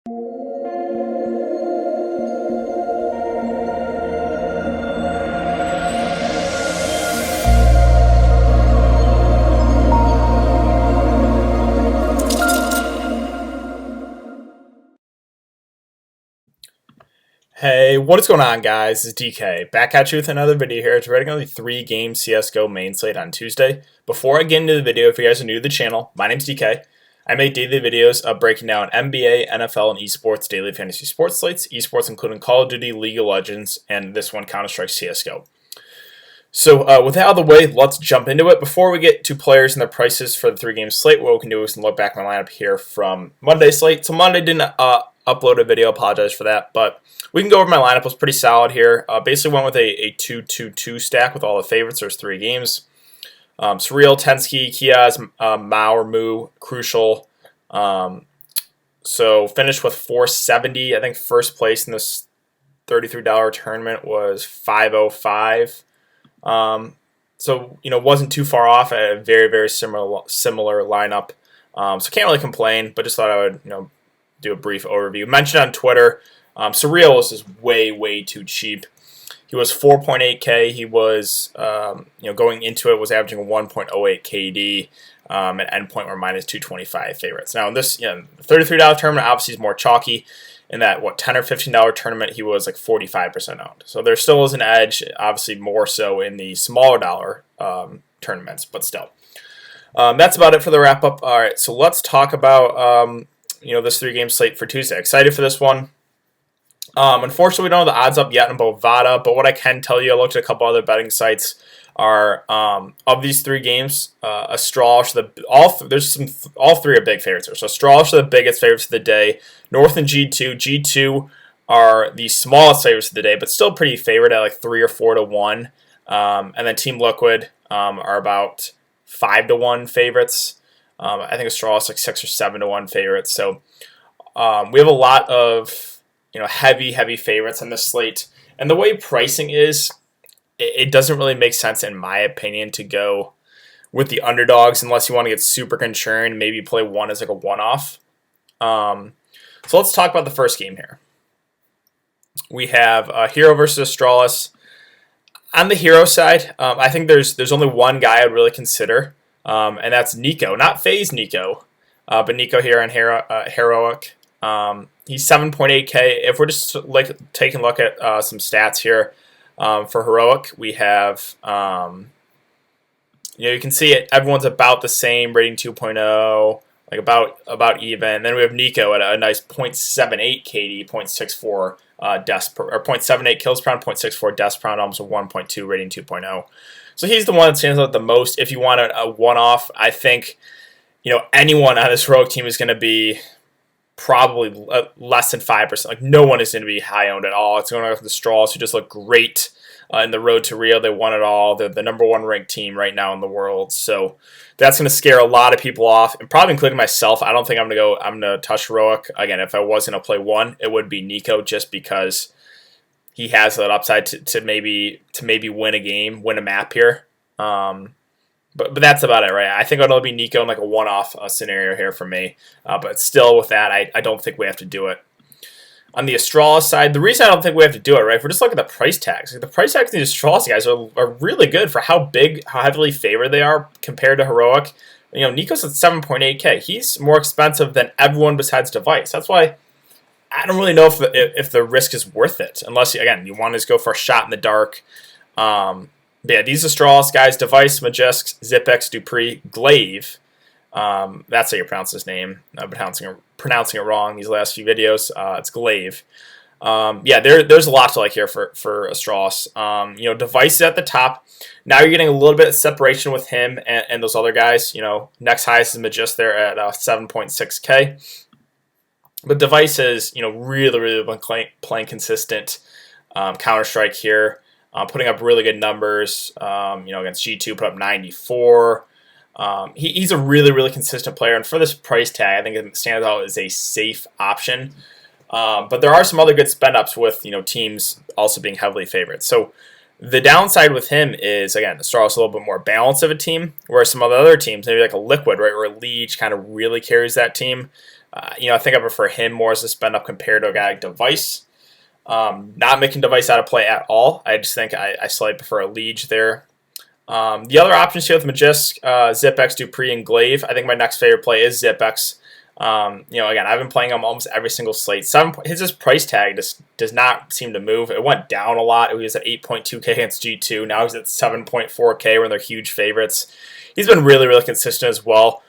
Hey, what is going on, guys? This is DK back at you with another video here. It's rating on the 3-game CSGO main slate on Tuesday. Before I get into the video, if you guys are new to the channel, my name's DK. I make daily videos of breaking down NBA, NFL, and esports daily fantasy sports slates, esports including Call of Duty, League of Legends, and this one, Counter-Strike CSGO. So with that out of the way, let's jump into it. Before we get to players and their prices for the 3-game slate, what we can do is look back at my lineup here from Monday's slate. So Monday didn't upload a video, apologize for that, but we can go over my lineup. It was pretty solid here. Basically went with a 2-2-2 stack with all the favorites. There's 3 games. Surreal, Tensky, Kiaz, Mao, or Mu, Crucial. So finished with 470. I think first place in this $33 tournament was 505. So, wasn't too far off at a very, very similar lineup. So can't really complain, but just thought I would, do a brief overview. Mentioned on Twitter, Surreal is just way, way too cheap. He was 4.8K. He was, going into it, was averaging 1.08 KD. At endpoint were minus 225 favorites. Now, in this $33 tournament, obviously is more chalky. In that, $10 or $15 tournament, he was like 45% owned. So there still is an edge, obviously more so in the smaller dollar tournaments, but still. That's about it for the wrap-up. All right, so let's talk about, this 3-game slate for Tuesday. Excited for this one. Unfortunately, we don't have the odds up yet in Bovada, but what I can tell you, I looked at a couple other betting sites, are of these 3 games, Astralis, all 3 are big favorites here. So Astralis are the biggest favorites of the day. North and G2. G2 are the smallest favorites of the day, but still pretty favored at like 3 or 4 to 1. And then Team Liquid are about 5 to 1 favorites. I think Astralis like 6 or 7 to 1 favorites. So we have a lot of heavy favorites on this slate. And the way pricing is, it doesn't really make sense, in my opinion, to go with the underdogs unless you want to get super concerned, maybe play one as like a one-off. So let's talk about the first game here. We have Hero versus Astralis. On the Hero side, I think there's only one guy I'd really consider, and that's Nico. Not FaZe Nico, but Nico here on Heroic. He's 7.8K. If we're just taking a look at some stats here, for Heroic, we have, you can see it. Everyone's about the same, rating 2.0, like about even. Then we have Nico at a nice 0.78 KD, 0.64 deaths per, or 0.78 kills per round, 0.64 deaths per round, almost a 1.2 rating 2.0. So he's the one that stands out the most. If you want a one-off, I think, anyone on this Heroic team is going to be probably less than 5%. Like, no one is going to be high owned at all. It's going to go with the Straws, who just look great in the road to Rio. They won it all. They're the number 1 ranked team right now in the world. So that's going to scare a lot of people off, and probably including myself. I don't think I'm going to touch Heroic. Again, if I was going to play one, it would be Nico, just because he has that upside to maybe win a game, win a map here. But that's about it, right? I think it'll be Nico in like a one-off scenario here for me. But still, with that, I don't think we have to do it. On the Astralis side, the reason I don't think we have to do it, right? If we're just looking at the price tags. Like, the price tags of these Astralis guys are really good for how heavily favored they are compared to Heroic. Nico's at 7.8K. He's more expensive than everyone besides Device. That's why I don't really know if the risk is worth it, unless, again, you want to just go for a shot in the dark. But yeah, these Astralis guys: Device, Majisk, Zipex, Dupree, Glaive. That's how you pronounce his name. I've been pronouncing it wrong these last few videos. It's Glaive. There's a lot to like here for Astralis. Device is at the top. Now you're getting a little bit of separation with him and those other guys. Next highest is Majisk there at 7.6K. But Device has really been playing consistent Counter-Strike here. Putting up really good numbers, against G2, put up 94. He's a really consistent player, and for this price tag, I think it stands out as a safe option. But there are some other good spend-ups with teams also being heavily favored. So the downside with him is, again, Astralis a little bit more balanced of a team, whereas some of the other teams, maybe like a Liquid, right, where Liege kind of really carries that team. I think I prefer him more as a spend up compared to a guy like Device. Not making Device out of play at all. I just think I slightly prefer a Liege there. The other options here with Magisk, Zipex, Dupree, and Glaive. I think my next favorite play is Zipex. Again, I've been playing him almost every single slate. His price tag just does not seem to move. It went down a lot. It was at 8.2K against G2. Now he's at 7.4K when they're huge favorites. He's been really, really consistent as well.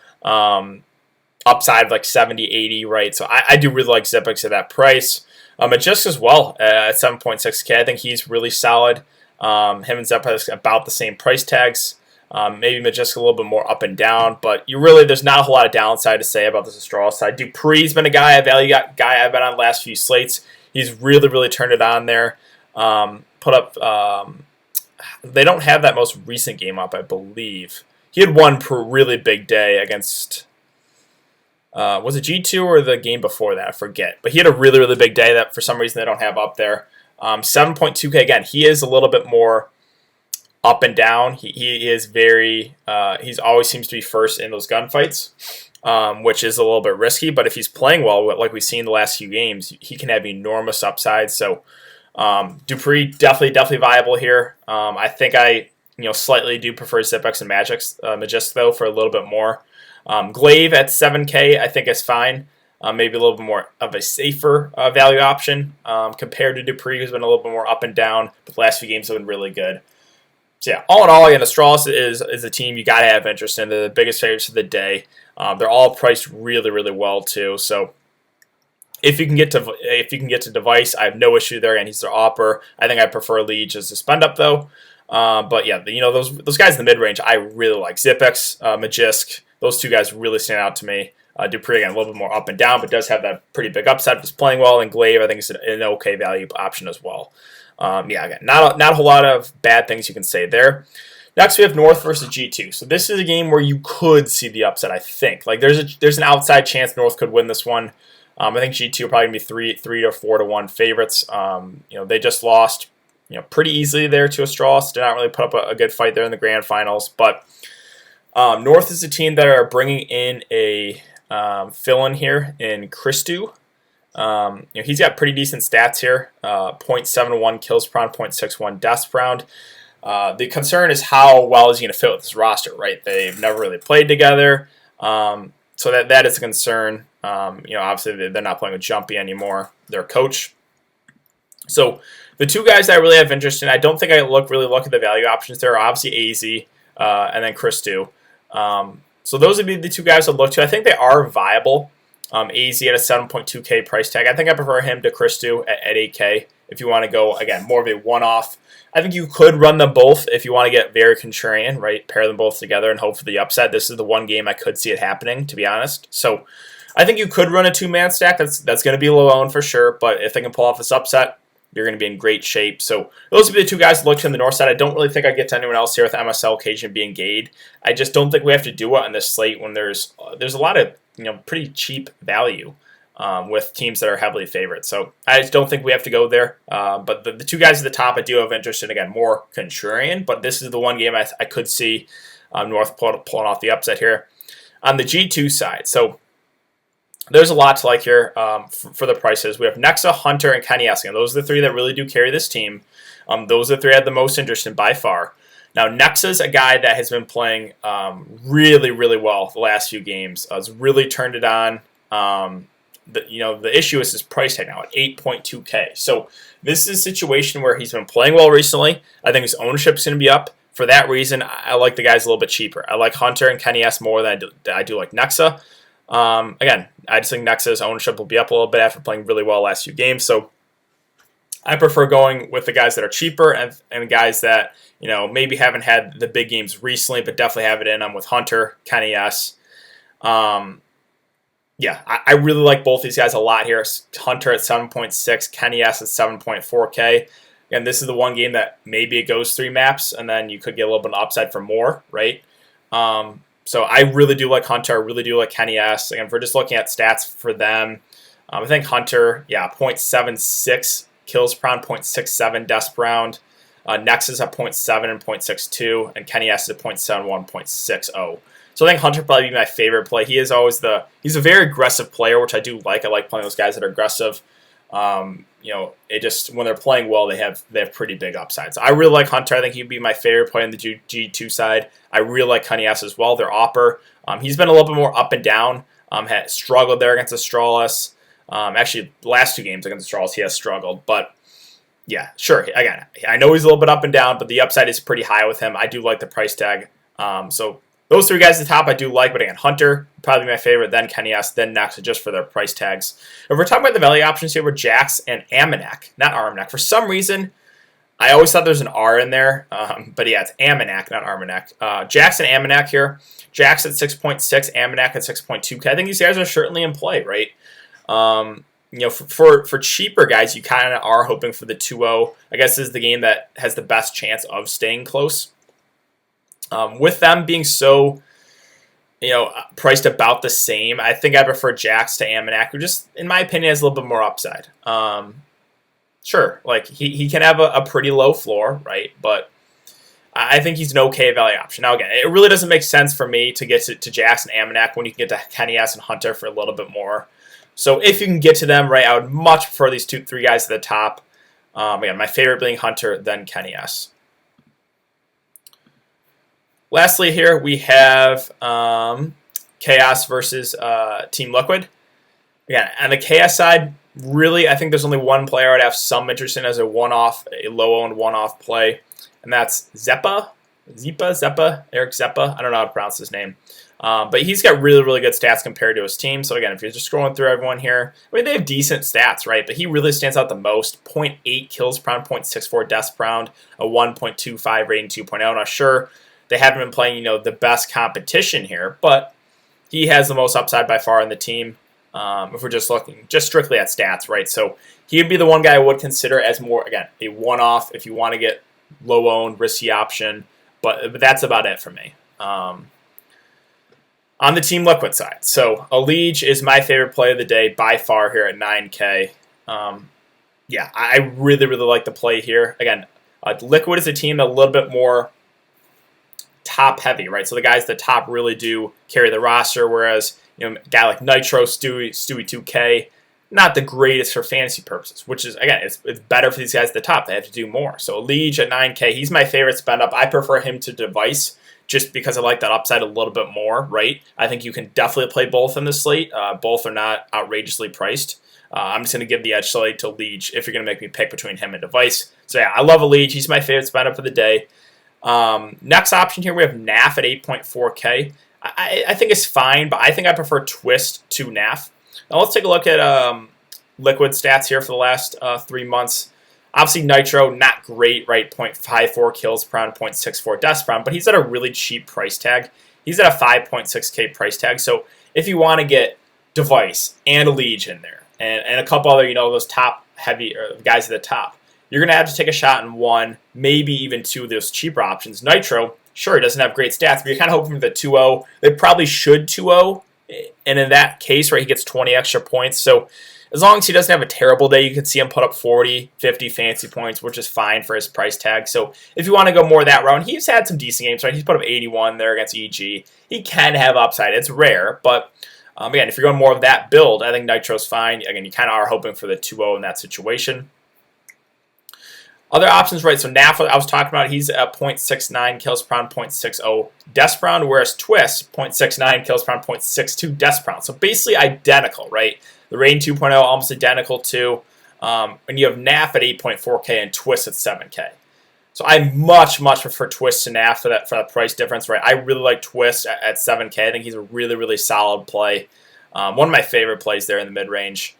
Upside of like 70, 80, right? So I do really like Zipex at that price. Magisk as well at 7.6K. I think he's really solid. Him and Zipex about the same price tags. Maybe Magisk a little bit more up and down, but there's not a whole lot of downside to say about this straw side. Dupree's been a guy, I've been on the last few slates. He's really, really turned it on there. They don't have that most recent game up, I believe. He had one really big day against, was it G2 or the game before that? I forget. But he had a really, really big day that for some reason they don't have up there. 7.2K, again, he is a little bit more up and down. He is very, he's always seems to be first in those gunfights, which is a little bit risky. But if he's playing well, like we've seen the last few games, he can have enormous upside. So Dupree, definitely viable here. I think I slightly do prefer Zipex and Magisk, though, for a little bit more. Glaive at 7K, I think is fine. Maybe a little bit more of a safer value option compared to Dupree, who's been a little bit more up and down. But the last few games have been really good. So yeah, all in all, again, Astralis is a team you got to have interest in. They're the biggest favorites of the day. They're all priced really, really well too. So if you can get to Device, I have no issue there, and he's their opper. I think I prefer Liege as a spend up though. But yeah, those guys in the mid range, I really like. Zipex, Magisk, those two guys really stand out to me. Dupree, again, a little bit more up and down, but does have that pretty big upside if he's playing well. And Glaive, I think, is an okay value option as well. Again, not a whole lot of bad things you can say there. Next, we have North versus G2. So this is a game where you could see the upset, I think. Like there's an outside chance North could win this one. I think G2 are probably going to be 3 to 4 to 1 favorites. They just lost pretty easily there to Astralis. Did not really put up a good fight there in the grand finals. But North is a team that are bringing in a fill-in here in Christu. He's got pretty decent stats here. 0.71 kills per round, 0.61 deaths per round. The concern is how well is he going to fit with this roster, right? They've never really played together. So that is a concern. Obviously they're not playing with Jumpy anymore, their coach. So the two guys that I really have interest in, I don't think I really look at the value options there, are obviously AZ and then Christu. So those would be the two guys I'd look to. I think they are viable. AZ at a 7.2K price tag. I think I prefer him to Christu at 8K if you want to go, again, more of a one-off. I think you could run them both if you want to get very contrarian, right? Pair them both together and hope for the upside. This is the one game I could see it happening, to be honest. So I think you could run a two-man stack. That's going to be low owned for sure, but if they can pull off this upset, you're going to be in great shape. So those would be the two guys to look to on the north side. I don't really think I get to anyone else here with MSL, Cajun being Gade. I just don't think we have to do it on this slate when there's a lot of pretty cheap value with teams that are heavily favored. So I just don't think we have to go there. But the two guys at the top I do have interest in, again, more contrarian, but this is the one game I could see North pulling off the upset here. On the G2 side, so there's a lot to like here for the prices. We have Nexa, Hunter, and Kenny Eskin. Those are the three that really do carry this team. Those are the three I had the most interest in by far. Now, Nexa's a guy that has been playing really, really well the last few games. Has really turned it on. The issue is his price tag now at 8.2K. So this is a situation where he's been playing well recently. I think his ownership is going to be up. For that reason, I like the guys a little bit cheaper. I like Hunter and Kenny S more than I do like Nexa. Again, I just think Nexa's ownership will be up a little bit after playing really well last few games. So I prefer going with the guys that are cheaper and guys that maybe haven't had the big games recently, but definitely have it in. I'm with Hunter, Kenny S. I really like both these guys a lot here. Hunter at 7.6, Kenny S at 7.4K. Again, this is the one game that maybe it goes 3 maps, and then you could get a little bit of upside for more, right? So I really do like Hunter. I really do like Kenny S. Again, if we're just looking at stats for them, I think Hunter, 0.76 kills per round, 0.67 deaths per round. Nexus at 0.7 and 0.62, and Kenny S is at 0.71, 0.60. So I think Hunter probably be my favorite play. He's a very aggressive player, which I do like. I like playing those guys that are aggressive. It just when they're playing well, they have pretty big upsides. So I really like Hunter. I think he'd be my favorite play on the G2 side. I really like Cunningham as well. Their Opper. He's been a little bit more up and down. Had struggled there against Astralis. Actually, the last 2 games against Astralis, he has struggled. But yeah, sure. Again, I know he's a little bit up and down, but the upside is pretty high with him. I do like the price tag. So those 3 guys at the top I do like, but again, Hunter, probably my favorite, then Kenny's, then Next, just for their price tags. If we're talking about the value options here, we're Jax and Amanek, not Armanek. For some reason, I always thought there's an R in there, but yeah, it's Amanek, not Armanek. Jax and Amanek here. Jax at 6.6, Amanek at 6.2K. I think these guys are certainly in play, right? For cheaper guys, you kind of are hoping for the 2-0. I guess this is the game that has the best chance of staying close. With them being so, priced about the same, I think I prefer Jax to Amanek, who just, in my opinion, has a little bit more upside. Sure, like he can have a pretty low floor, right? But I think he's an okay value option. Now, again, it really doesn't make sense for me to get to Jax and Amanek when you can get to Kenny S and Hunter for a little bit more. So if you can get to them, right, I would much prefer these 3 guys at the top. Again, my favorite being Hunter, then Kenny S. Lastly here, we have Chaos versus Team Liquid. Again, on the Chaos side, really, I think there's only one player I'd have some interest in as a low-owned one-off play, and that's Zeppa, Eric Zeppa. I don't know how to pronounce his name. But he's got really, really good stats compared to his team. So again, if you're just scrolling through everyone here, I mean, they have decent stats, right? But he really stands out the most. 0.8 kills per round, 0.64 deaths per round, a 1.25 rating 2.0. Now, sure, they haven't been playing, the best competition here, but he has the most upside by far in the team. If we're just looking just strictly at stats, right? So he'd be the one guy I would consider as more, again, a one-off if you want to get low-owned, risky option. But that's about it for me. On the Team Liquid side, so Elige is my favorite play of the day by far here at 9K. Yeah, I really, really like the play here. Again, Liquid is a team a little bit more top heavy, right? So the guys at the top really do carry the roster, whereas a guy like Nitro, Stewie 2K, not the greatest for fantasy purposes, which is, again, it's better for these guys at the top. They have to do more. So Elige at 9K, he's my favorite spend up. I prefer him to Device just because I like that upside a little bit more, right? I think you can definitely play both in the slate. Both are not outrageously priced. I'm just going to give the edge slate to Elige if you're going to make me pick between him and Device. So yeah, I love Elige. He's my favorite spend up of the day. Next option here, we have NAF at 8.4K. I think it's fine, but I think I prefer Twist to NAF. Now let's take a look at Liquid stats here for the last 3 months. Obviously, Nitro, not great, right? 0.54 kills per round, 0.64 deaths per round, but he's at a really cheap price tag. He's at a 5.6K price tag. So if you want to get Device and Elige in there, and a couple other, those top heavy guys at the top, you're going to have to take a shot in one, maybe even 2 of those cheaper options. Nitro, sure, he doesn't have great stats, but you're kind of hoping for the 2-0. They probably should 2-0, and in that case, right, he gets 20 extra points. So as long as he doesn't have a terrible day, you can see him put up 40, 50 fantasy points, which is fine for his price tag. So if you want to go more that route, he's had some decent games, right? He's put up 81 there against EG. He can have upside. It's rare, but again, if you're going more of that build, I think Nitro's fine. Again, you kind of are hoping for the 2-0 in that situation. Other options, right? So NAF, I was talking about, he's at 0.69 kills per round, 0.60 deaths per round, whereas Twist, 0.69 kills per round, 0.62 deaths per round. So basically identical, right? The rating 2.0 almost identical to, and you have NAF at 8.4K and Twist at 7K. So I much prefer Twist to NAF for that price difference, right? I really like Twist at 7K. I think he's a really, really solid play. One of my favorite plays there in the mid-range.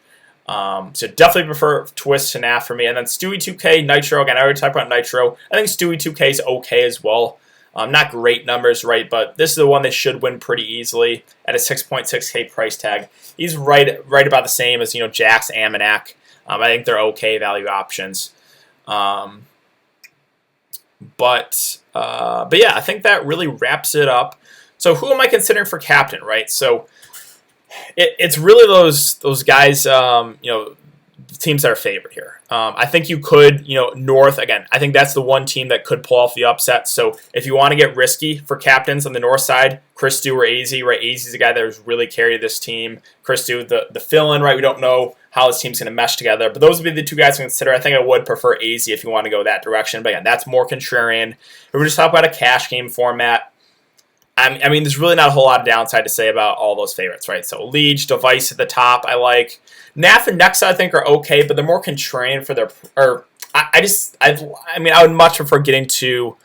So definitely prefer Twist to NAF for me. And then Stewie 2K, Nitro. Again, I already talked about Nitro. I think Stewie 2K is okay as well. Not great numbers, right? But this is the one they should win pretty easily at a 6.6K price tag. He's right about the same as Jax, Amanek. I think they're okay value options. But yeah, I think that really wraps it up. So who am I considering for captain, right? So it's really those guys, teams that are favored here. I think you could, North, again, I think that's the one team that could pull off the upset. So if you want to get risky for captains on the North side, Chris Dew or AZ, right? AZ is the guy that has really carried this team. Chris Dew, the fill-in, right? We don't know how this team's going to mesh together. But those would be the two guys to consider. I think I would prefer AZ if you want to go that direction. But again, that's more contrarian. If we're just talking about a cash game format, I mean, there's really not a whole lot of downside to say about all those favorites, right? So Liege, Device at the top, I like. NAF and Nexa, I think, are okay, but they're more contrarian for their. Or I would much prefer getting to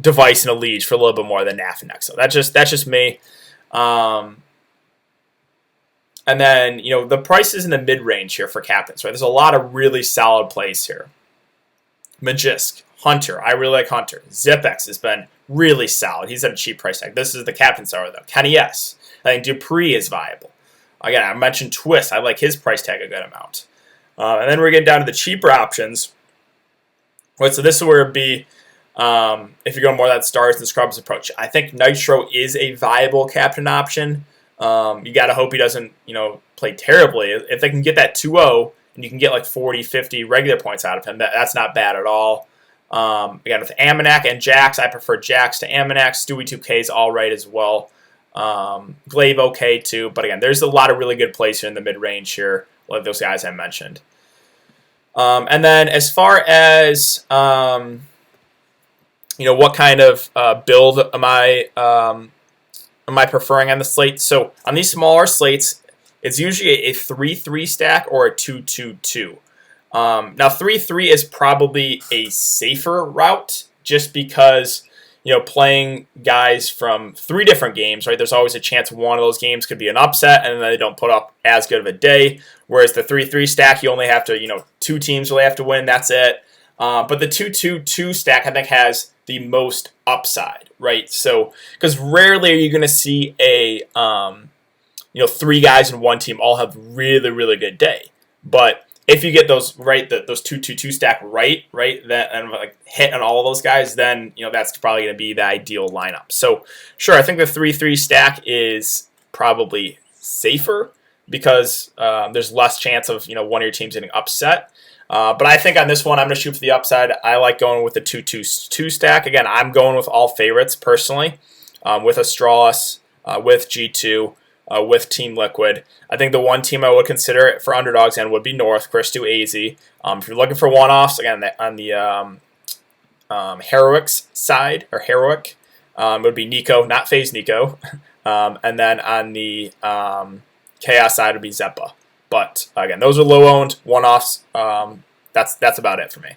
Device and a Liege for a little bit more than NAF and Nexa. That's just me. And then the prices in the mid range here for captains, right? There's a lot of really solid plays here. Magisk, Hunter, I really like Hunter. Zipex has been really solid. He's at a cheap price tag. This is the captain's hour, though. Kenny S. I think Dupree is viable. Again, I mentioned Twist. I like his price tag a good amount. And then we're getting down to the cheaper options. Right, so this is where it would be if you're going more that Stars and Scrubs approach. I think Nitro is a viable captain option. You got to hope he doesn't play terribly. If they can get that 2-0 and you can get like 40, 50 regular points out of him, that's not bad at all. Again, with Amanak and Jax, I prefer Jax to Amanak. Stewie 2K is all right as well. Glaive okay too, but again, there's a lot of really good plays here in the mid-range here, like those guys I mentioned. And then as far as what kind of build am I preferring on the slate? So on these smaller slates, it's usually a 3-3 stack or a 2-2-2. Now 3-3 is probably a safer route just because playing guys from 3 different games, right? There's always a chance one of those games could be an upset, and then they don't put up as good of a day. Whereas the 3-3 stack, you only have to, 2 teams really have to win. That's it. But the 2-2-2 stack, I think, has the most upside, right? So, because rarely are you going to see a, 3 guys in one team all have really, really good day. But if you get those right, those 2-2-2 stack right, that and like hit on all of those guys, then that's probably going to be the ideal lineup. So sure, I think the 3-3 stack is probably safer because there's less chance of one of your teams getting upset. But I think on this one, I'm going to shoot for the upside. I like going with the 2-2-2 stack. Again, I'm going with all favorites personally, with Astralis, with G2. With Team Liquid. I think the one team I would consider for underdogs and would be North, Chris to AZ. If you're looking for one-offs, again, on the Heroics side, or Heroic, it would be Nico, not FaZe Nico. And then on the Chaos side would be Zeppa. But again, those are low-owned one-offs. That's about it for me.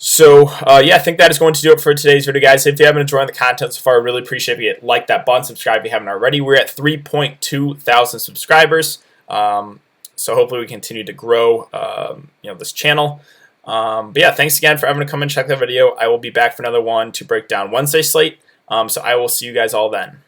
So, I think that is going to do it for today's video, guys. If you haven't enjoyed the content so far, I really appreciate if you like that button, subscribe if you haven't already. We're at 3.2 thousand subscribers, so hopefully we continue to grow, this channel. But yeah, thanks again for having to come and check the video. I will be back for another one to break down Wednesday slate, so I will see you guys all then.